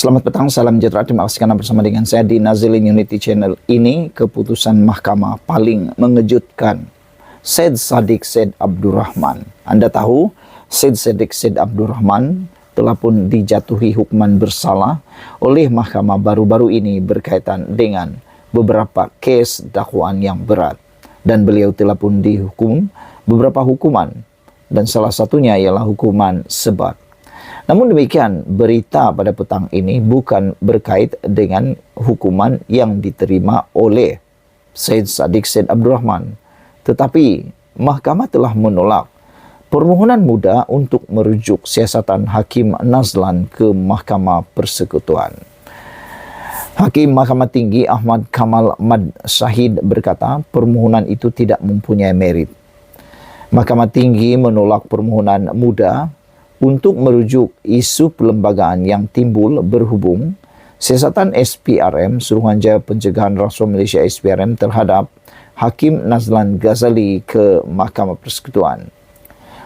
Selamat petang, salam sejahtera. Terima kasih karena bersama dengan saya di Nazilin Unity Channel. Ini keputusan mahkamah paling mengejutkan. Syed Saddiq Syed Abdurrahman. Anda tahu, Syed Saddiq Syed Abdurrahman telah pun dijatuhi hukuman bersalah oleh mahkamah baru-baru ini berkaitan dengan beberapa kes dakwaan yang berat. Dan beliau telah pun dihukum beberapa hukuman. Dan salah satunya ialah hukuman sebat. Namun demikian, berita pada petang ini bukan berkait dengan hukuman yang diterima oleh Syed Saddiq Syed Abdurrahman. Tetapi, mahkamah telah menolak permohonan muda untuk merujuk siasatan Hakim Nazlan ke Mahkamah Persekutuan. Hakim Mahkamah Tinggi Ahmad Kamal Mad Shahid berkata, permohonan itu tidak mempunyai merit. Mahkamah Tinggi menolak permohonan muda untuk merujuk isu perlembagaan yang timbul berhubung siasatan SPRM Suruhanjaya Pencegahan Rasuah Malaysia SPRM terhadap Hakim Nazlan Ghazali ke Mahkamah Persekutuan.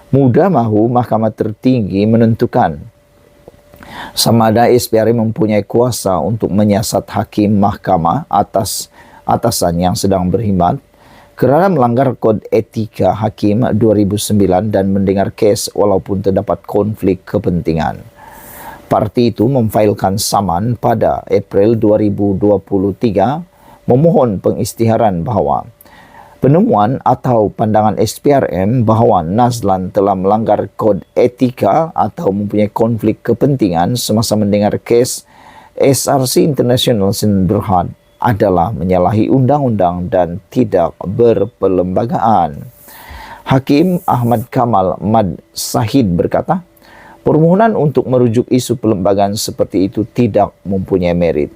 Muda mahu Mahkamah Tertinggi menentukan sama ada SPRM mempunyai kuasa untuk menyiasat hakim mahkamah atasan yang sedang berkhidmat kerana melanggar Kod Etika Hakim 2009 dan mendengar kes walaupun terdapat konflik kepentingan. Parti itu memfailkan saman pada April 2023 memohon pengisytiharan bahawa penemuan atau pandangan SPRM bahawa Nazlan telah melanggar Kod Etika atau mempunyai konflik kepentingan semasa mendengar kes SRC International Sin Berhad adalah menyalahi undang-undang dan tidak berperlembagaan. Hakim Ahmad Kamal Mad Shahid berkata, permohonan untuk merujuk isu perlembagaan seperti itu tidak mempunyai merit.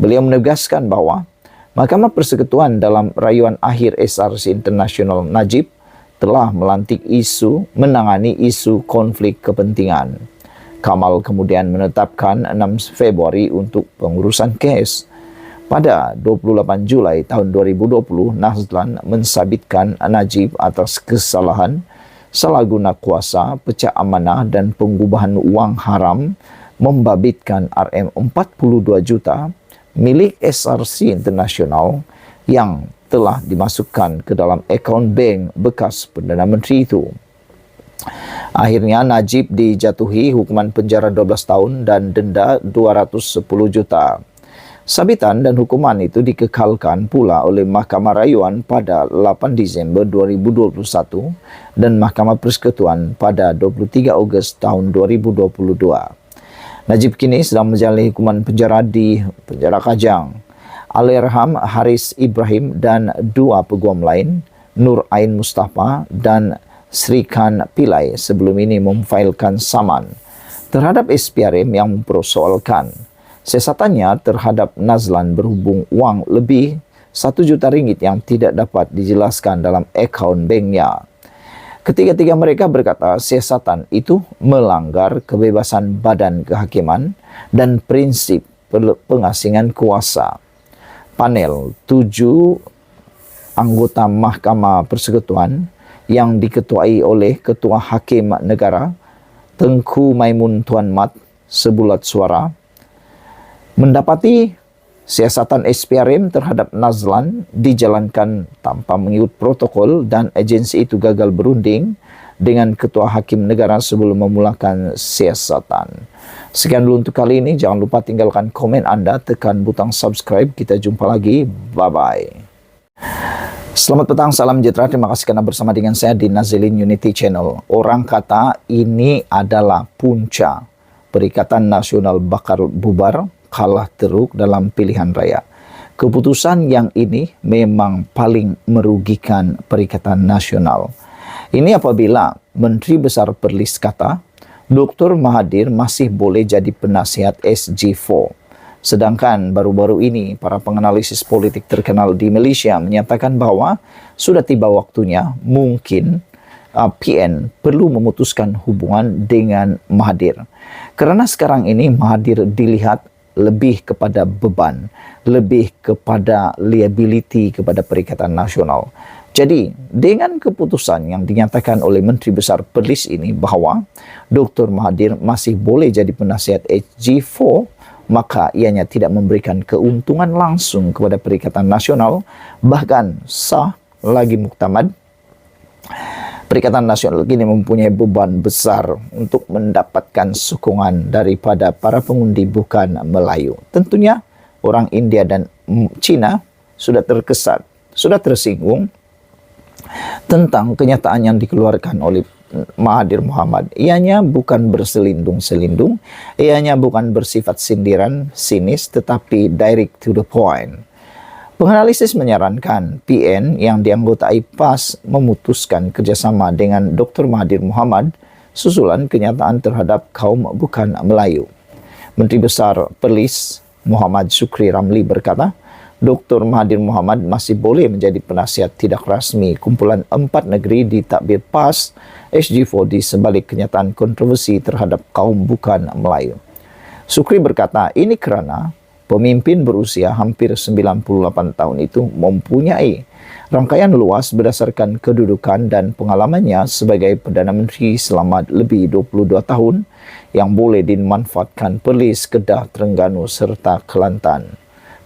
Beliau menegaskan bahawa Mahkamah Persekutuan dalam rayuan akhir SRC International Najib telah menangani isu konflik kepentingan. Kamal kemudian menetapkan 6 Februari untuk pengurusan kes. Pada 28 Julai tahun 2020, Nazlan mensabitkan Najib atas kesalahan salah guna kuasa, pecah amanah dan pengubahan wang haram membabitkan RM42 juta milik SRC International yang telah dimasukkan ke dalam akaun bank bekas Perdana Menteri itu. Akhirnya Najib dijatuhi hukuman penjara 12 tahun dan denda 210 juta. Sabitan dan hukuman itu dikekalkan pula oleh Mahkamah Rayuan pada 8 Disember 2021 dan Mahkamah Persekutuan pada 23 Ogos tahun 2022. Najib kini sedang menjalani hukuman penjara di penjara Kajang. Allahyarham Haris Ibrahim dan 2 peguam lain, Nur Ain Mustafa dan Srikan Pillai sebelum ini memfailkan saman terhadap SPRM yang mempersoalkan siasatannya terhadap Nazlan berhubung wang lebih 1 juta ringgit yang tidak dapat dijelaskan dalam akaun banknya. Ketiga-tiga mereka berkata siasatan itu melanggar kebebasan badan kehakiman dan prinsip pengasingan kuasa. Panel 7 anggota Mahkamah Persekutuan yang diketuai oleh Ketua Hakim Negara Tengku Maimun Tuan Mat sebulat suara mendapati siasatan SPRM terhadap Nazlan dijalankan tanpa mengikut protokol dan agensi itu gagal berunding dengan Ketua Hakim Negara sebelum memulakan siasatan. Sekian dulu untuk kali ini. Jangan lupa tinggalkan komen anda, tekan butang subscribe. Kita jumpa lagi. Bye-bye. Selamat petang, salam sejahtera. Terima kasih karena bersama dengan saya di Nazilin Unity Channel. Orang kata ini adalah punca Perikatan Nasional bakal bubar, kalah teruk dalam pilihan raya. Keputusan yang ini memang paling merugikan Perikatan Nasional. Ini apabila Menteri Besar Perlis kata, Dr. Mahathir masih boleh jadi penasihat SG4. Sedangkan baru-baru ini para penganalisis politik terkenal di Malaysia menyatakan bahawa sudah tiba waktunya mungkin PN perlu memutuskan hubungan dengan Mahathir. Kerana sekarang ini Mahathir dilihat lebih kepada beban, lebih kepada liability kepada Perikatan Nasional. Jadi, dengan keputusan yang dinyatakan oleh Menteri Besar Perlis ini bahawa Dr. Mahathir masih boleh jadi penasihat SG4, maka ianya tidak memberikan keuntungan langsung kepada Perikatan Nasional, bahkan sah lagi muktamad. Perikatan Nasional kini mempunyai beban besar untuk mendapatkan sokongan daripada para pengundi bukan Melayu. Tentunya orang India dan Cina sudah terkesan, sudah tersinggung tentang kenyataan yang dikeluarkan oleh Mahathir Mohamad. Ianya bukan berselindung-selindung, ianya bukan bersifat sindiran, sinis, tetapi direct to the point. Penganalisis menyarankan PN yang dianggotai PAS memutuskan kerjasama dengan Dr. Mahathir Mohamad susulan kenyataan terhadap kaum bukan Melayu. Menteri Besar Perlis Muhammad Shukri Ramli berkata, Dr. Mahathir Mohamad masih boleh menjadi penasihat tidak rasmi kumpulan 4 negeri di takbir PAS SG4 di sebalik kenyataan kontroversi terhadap kaum bukan Melayu. Shukri berkata, ini kerana pemimpin berusia hampir 98 tahun itu mempunyai rangkaian luas berdasarkan kedudukan dan pengalamannya sebagai Perdana Menteri selama lebih 22 tahun yang boleh dimanfaatkan Perlis, Kedah, Terengganu serta Kelantan.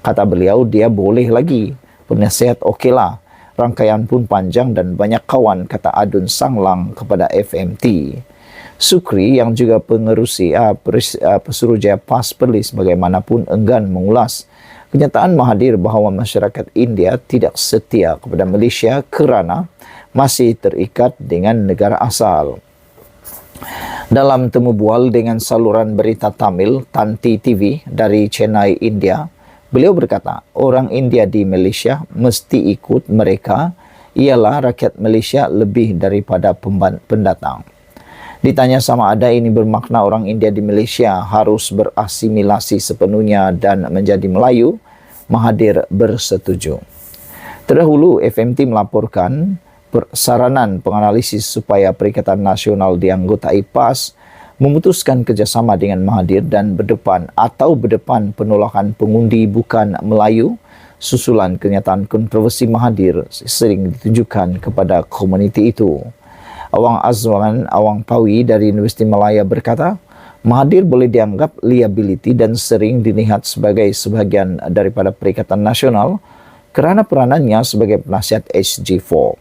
Kata beliau, dia boleh lagi. Penasihat okeylah. Rangkaian pun panjang dan banyak kawan, kata Adun Sanglang kepada FMT. Sukri yang juga pengerusi Pesuruhjaya PAS Perlis bagaimanapun enggan mengulas kenyataan Mahathir bahawa masyarakat India tidak setia kepada Malaysia kerana masih terikat dengan negara asal. Dalam temu bual dengan saluran berita Tamil Tanti TV dari Chennai, India, beliau berkata, orang India di Malaysia mesti ikut mereka, ialah rakyat Malaysia lebih daripada pendatang. Ditanya sama ada ini bermakna orang India di Malaysia harus berasimilasi sepenuhnya dan menjadi Melayu, Mahathir bersetuju. Terdahulu, FMT melaporkan saranan penganalisis supaya Perikatan Nasional dianggotai PAS memutuskan kerjasama dengan Mahathir dan berdepan penolakan pengundi bukan Melayu susulan kenyataan kontroversi Mahathir sering ditujukan kepada komuniti itu. Awang Azwan Awang Pawi dari Universiti Malaya berkata, Mahathir boleh dianggap liability dan sering dilihat sebagai sebahagian daripada Perikatan Nasional kerana peranannya sebagai penasihat SG4.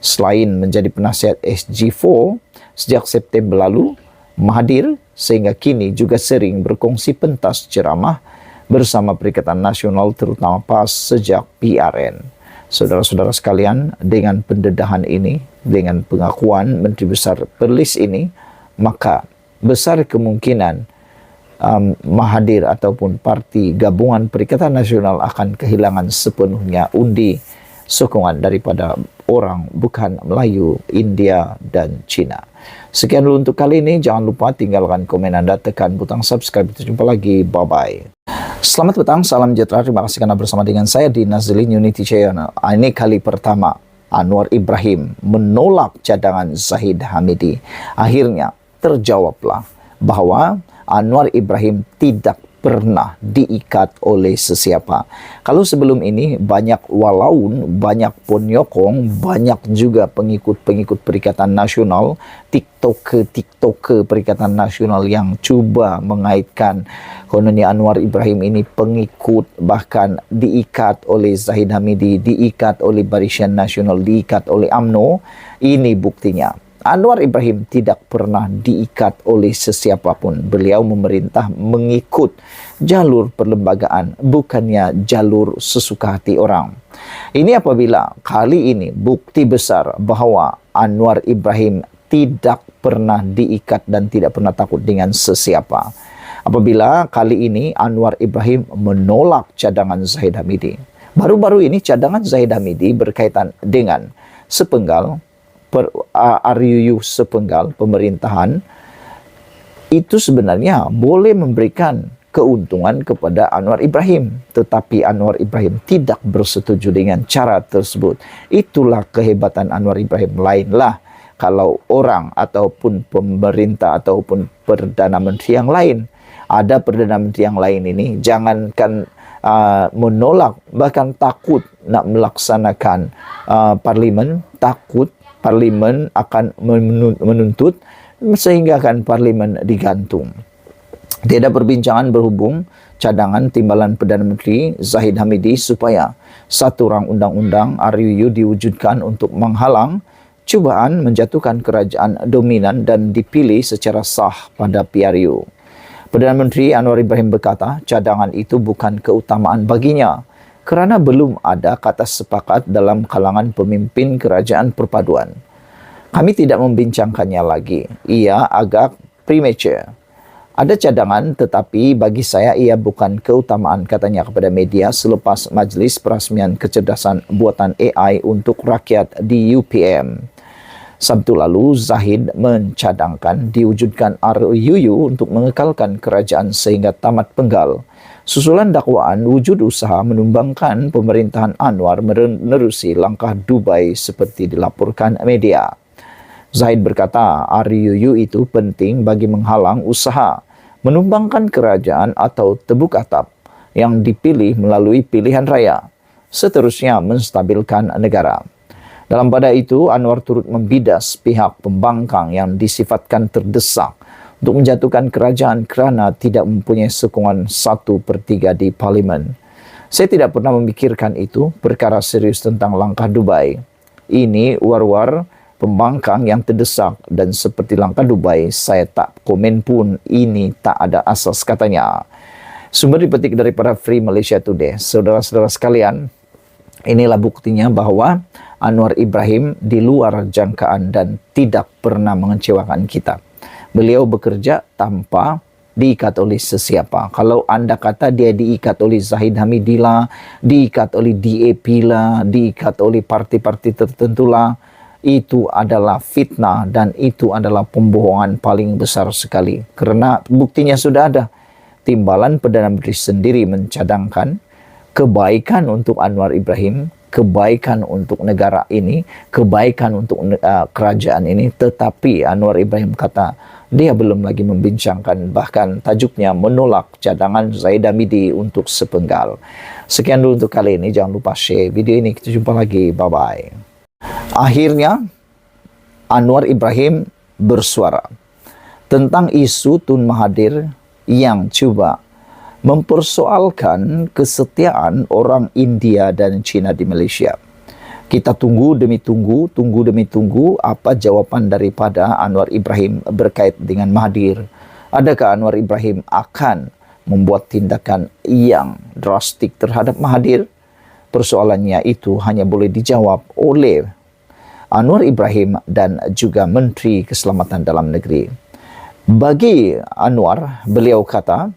Selain menjadi penasihat SG4 sejak September lalu, Mahathir sehingga kini juga sering berkongsi pentas ceramah bersama Perikatan Nasional terutama PAS sejak PRN. Saudara-saudara sekalian, dengan pendedahan ini, dengan pengakuan Menteri Besar Perlis ini, maka besar kemungkinan Mahathir ataupun parti gabungan Perikatan Nasional akan kehilangan sepenuhnya undi sokongan daripada orang bukan Melayu, India dan Cina. Sekian dulu untuk kali ini. Jangan lupa tinggalkan komen anda, tekan butang subscribe. Kita jumpa lagi. Bye-bye. Selamat petang, salam sejahtera. Terima kasih karena bersama dengan saya di Nazilin Unity Channel. Ini kali pertama Anwar Ibrahim menolak cadangan Zahid Hamidi. Akhirnya terjawablah bahawa Anwar Ibrahim tidak pernah diikat oleh sesiapa. Kalau sebelum ini banyak walaun, banyak penyokong, banyak juga pengikut-pengikut Perikatan Nasional, TikToker Perikatan Nasional yang cuba mengaitkan kononnya Anwar Ibrahim ini pengikut, bahkan diikat oleh Zahid Hamidi, diikat oleh Barisan Nasional, diikat oleh UMNO. Ini buktinya. Anwar Ibrahim tidak pernah diikat oleh sesiapapun. Beliau memerintah mengikut jalur perlembagaan, bukannya jalur sesuka hati orang. Ini apabila kali ini bukti besar bahawa Anwar Ibrahim tidak pernah diikat dan tidak pernah takut dengan sesiapa. Apabila kali ini Anwar Ibrahim menolak cadangan Zahid Hamidi. Baru-baru ini cadangan Zahid Hamidi berkaitan dengan sepenggal RUU sepenggal pemerintahan itu sebenarnya boleh memberikan keuntungan kepada Anwar Ibrahim, tetapi Anwar Ibrahim tidak bersetuju dengan cara tersebut. Itulah kehebatan Anwar Ibrahim. Lainlah kalau orang ataupun pemerintah ataupun Perdana Menteri yang lain, ada Perdana Menteri yang lain ini jangankan menolak, bahkan takut nak melaksanakan parlimen, takut parlimen akan menuntut sehingga kan parlimen digantung. Tiada perbincangan berhubung cadangan timbalan Perdana Menteri Zahid Hamidi supaya satu rang undang-undang RUU diwujudkan untuk menghalang cubaan menjatuhkan kerajaan dominan dan dipilih secara sah pada PRU. Perdana Menteri Anwar Ibrahim berkata cadangan itu bukan keutamaan baginya kerana belum ada kata sepakat dalam kalangan pemimpin kerajaan perpaduan. Kami tidak membincangkannya lagi. Ia agak premature. Ada cadangan tetapi bagi saya ia bukan keutamaan, katanya kepada media selepas Majlis Perasmian Kecerdasan Buatan AI untuk Rakyat di UPM. Sabtu lalu, Zahid mencadangkan diwujudkan RUU untuk mengekalkan kerajaan sehingga tamat penggal. Susulan dakwaan wujud usaha menumbangkan pemerintahan Anwar menerusi langkah Dubai seperti dilaporkan media. Zahid berkata RUU itu penting bagi menghalang usaha menumbangkan kerajaan atau tebuk atap yang dipilih melalui pilihan raya, seterusnya menstabilkan negara. Dalam pada itu, Anwar turut membidas pihak pembangkang yang disifatkan terdesak untuk menjatuhkan kerajaan kerana tidak mempunyai sokongan 1/3 di Parlimen. Saya tidak pernah memikirkan itu, perkara serius tentang langkah Dubai. Ini war-war pembangkang yang terdesak dan seperti langkah Dubai, saya tak komen pun, ini tak ada asas, katanya. Sumber dipetik daripada Free Malaysia Today. Saudara-saudara sekalian, inilah buktinya bahawa Anwar Ibrahim di luar jangkaan dan tidak pernah mengecewakan kita. Beliau bekerja tanpa diikat oleh sesiapa. Kalau anda kata dia diikat oleh Zahid Hamidi lah, diikat oleh DAP lah, diikat oleh parti-parti tertentu lah, itu adalah fitnah dan itu adalah pembohongan paling besar sekali. Kerana buktinya sudah ada. Timbalan Perdana Menteri sendiri mencadangkan kebaikan untuk Anwar Ibrahim, kebaikan untuk negara ini, kebaikan untuk kerajaan ini. Tetapi Anwar Ibrahim kata dia belum lagi membincangkan, bahkan tajuknya menolak cadangan Zahid Hamidi untuk sepenggal. Sekian dulu untuk kali ini. Jangan lupa share video ini. Kita jumpa lagi. Bye-bye. Akhirnya, Anwar Ibrahim bersuara tentang isu Tun Mahathir yang cuba mempersoalkan kesetiaan orang India dan China di Malaysia. Kita tunggu demi tunggu apa jawapan daripada Anwar Ibrahim berkait dengan Mahathir. Adakah Anwar Ibrahim akan membuat tindakan yang drastik terhadap Mahathir? Persoalannya itu hanya boleh dijawab oleh Anwar Ibrahim dan juga Menteri Keselamatan Dalam Negeri. Bagi Anwar, beliau kata,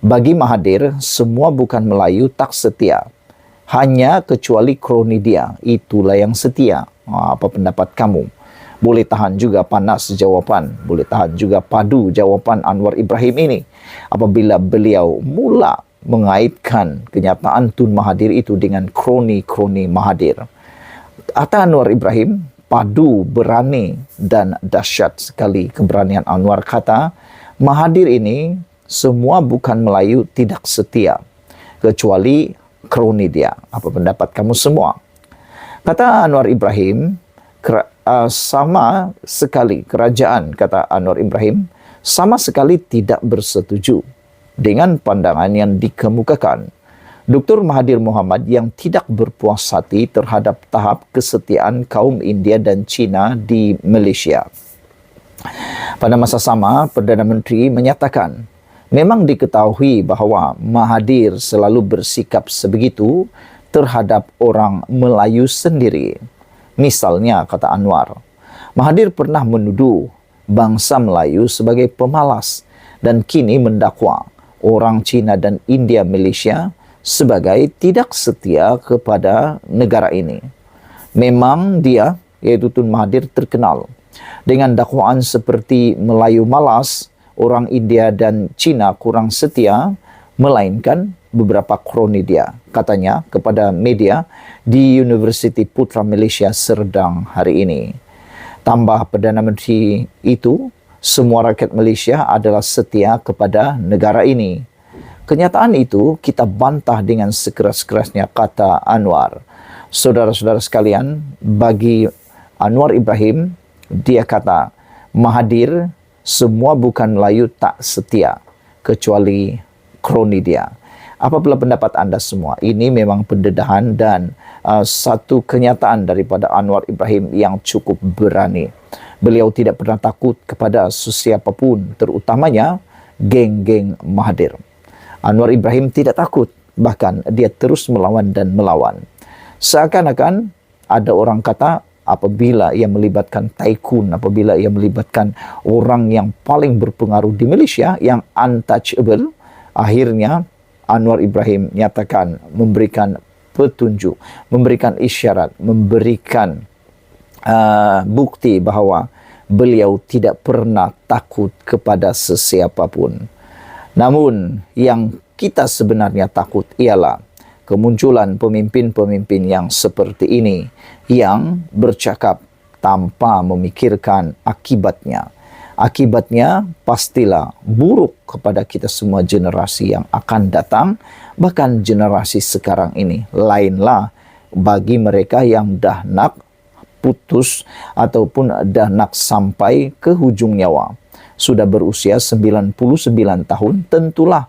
bagi Mahathir, semua bukan Melayu tak setia. Hanya kecuali kroni dia, itulah yang setia. Apa pendapat kamu? Boleh tahan juga panas jawapan, boleh tahan juga padu jawapan Anwar Ibrahim ini. Apabila beliau mula mengaitkan kenyataan Tun Mahathir itu dengan kroni-kroni Mahathir. Kata Anwar Ibrahim, padu, berani dan dahsyat sekali keberanian Anwar. Kata, Mahathir ini semua bukan Melayu tidak setia, kecuali kroni dia. Apa pendapat kamu semua? Kata Anwar Ibrahim, sama sekali kerajaan, kata Anwar Ibrahim, sama sekali tidak bersetuju dengan pandangan yang dikemukakan Dr. Mahathir Mohamad yang tidak berpuas hati terhadap tahap kesetiaan kaum India dan China di Malaysia. Pada masa sama, Perdana Menteri menyatakan, memang diketahui bahawa Mahathir selalu bersikap sebegitu terhadap orang Melayu sendiri. Misalnya, kata Anwar, Mahathir pernah menuduh bangsa Melayu sebagai pemalas dan kini mendakwa orang China dan India Malaysia sebagai tidak setia kepada negara ini. Memang dia, iaitu Tun Mahathir, terkenal dengan dakwaan seperti Melayu malas, orang India dan China kurang setia, melainkan beberapa kroni dia, katanya kepada media di Universiti Putra Malaysia Serdang hari ini. Tambah Perdana Menteri itu, semua rakyat Malaysia adalah setia kepada negara ini. Kenyataan itu kita bantah dengan sekeras-kerasnya, kata Anwar. Saudara-saudara sekalian, bagi Anwar Ibrahim, dia kata, Mahathir semua bukan Melayu tak setia, kecuali Kronidia. Apabila pendapat Anda semua, ini memang pendedahan dan satu kenyataan daripada Anwar Ibrahim yang cukup berani. Beliau tidak pernah takut kepada sesiapapun, terutamanya geng-geng Mahathir. Anwar Ibrahim tidak takut, bahkan dia terus melawan dan melawan. Seakan-akan ada orang kata apabila ia melibatkan tycoon, apabila ia melibatkan orang yang paling berpengaruh di Malaysia, yang untouchable, akhirnya Anwar Ibrahim nyatakan, memberikan petunjuk, memberikan isyarat, memberikan bukti bahawa beliau tidak pernah takut kepada sesiapapun. Namun yang kita sebenarnya takut ialah kemunculan pemimpin-pemimpin yang seperti ini, yang bercakap tanpa memikirkan akibatnya. Akibatnya pastilah buruk kepada kita semua generasi yang akan datang, bahkan generasi sekarang ini. Lainlah bagi mereka yang dah nak putus ataupun dah nak sampai ke hujung nyawa. Sudah berusia 99 tahun, tentulah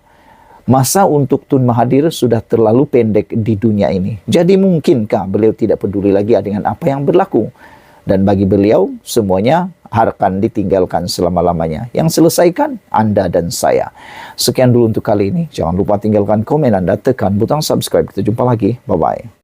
masa untuk Tun Mahathir sudah terlalu pendek di dunia ini. Jadi mungkinkah beliau tidak peduli lagi dengan apa yang berlaku? Dan bagi beliau, semuanya akan ditinggalkan selama-lamanya. Yang selesaikan Anda dan saya. Sekian dulu untuk kali ini. Jangan lupa tinggalkan komen Anda, tekan butang subscribe. Kita jumpa lagi. Bye-bye.